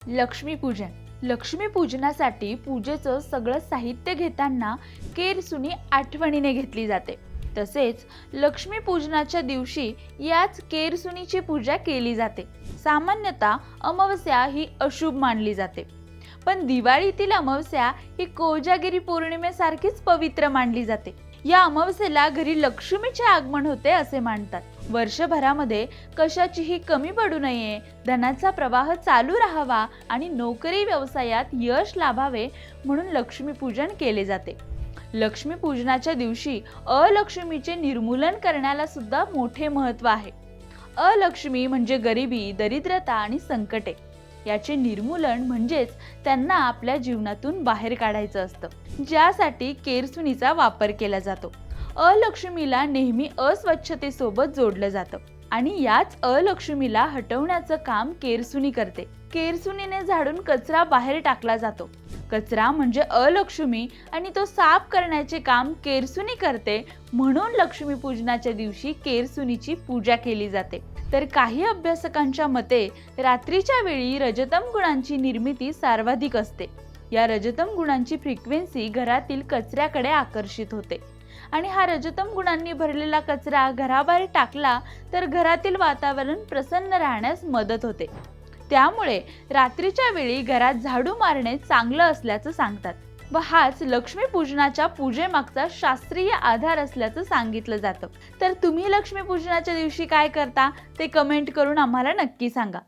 लक्ष्मीपूजन. लक्ष्मीपूजनासाठी पूजेचं सगळं साहित्य घेताना केरसुणी आठवणीने घेतली जाते. तसेच लक्ष्मीपूजनाच्या दिवशी याच केरसुणीची पूजा केली जाते. सामान्यतः अमावस्या ही अशुभ मानली जाते, पण दिवाळीतील अमावस्या ही कोजागिरी पौर्णिमेसारखीच पवित्र मानली जाते. या अमावस्येला घरी लक्ष्मीचे आगमन होते असे मानतात. वर्षभरामध्ये कशाचीही कमी पडू नये, धनाचा प्रवाह चालू राहावा आणि नोकरी व्यवसायात यश लाभावे म्हणून लक्ष्मीपूजन केले जाते. लक्ष्मीपूजनाच्या दिवशी अलक्ष्मीचे निर्मूलन करण्याला सुद्धा मोठे महत्त्व आहे. अलक्ष्मी म्हणजे गरिबी, दरिद्रता आणि संकटे. याचे निर्मूलन म्हणजेच त्यांना आपल्या जीवनातून बाहेर काढायचं असतं, ज्यासाठी केरसुणीचा वापर केला जातो. अलक्ष्मीला नेहमी अस्वच्छतेसोबत जोडलं जातं आणि याच अलक्ष्मीला हटवण्याचं काम केरसुणी करते. केरसुणीने झाडून कचरा बाहेर टाकला जातो. कचरा म्हणजे अलक्ष्मी आणि तो साफ करण्याचे काम केरसुणी करते, म्हणून लक्ष्मीपूजनाच्या दिवशी केरसुणीची पूजा केली जाते. तर काही अभ्यासकांच्या मते रात्रीच्या वेळी रजतम गुणांची निर्मिती सर्वाधिक असते. या रजतम गुणांची फ्रिक्वेन्सी घरातील कचऱ्याकडे आकर्षित होते आणि हा रजतम गुणांनी भरलेला कचरा घराबाहेर टाकला तर घरातील वातावरण प्रसन्न राहण्यास मदत होते. त्यामुळे रात्रीच्या वेळी घरात झाडू मारणे चांगलं असल्याचं सांगतात व हाच लक्ष्मीपूजनाच्या पूजेमागचा शास्त्रीय आधार असल्याचं सांगितलं जातं. तर तुम्ही लक्ष्मीपूजनाच्या दिवशी काय करता ते कमेंट करून आम्हाला नक्की सांगा.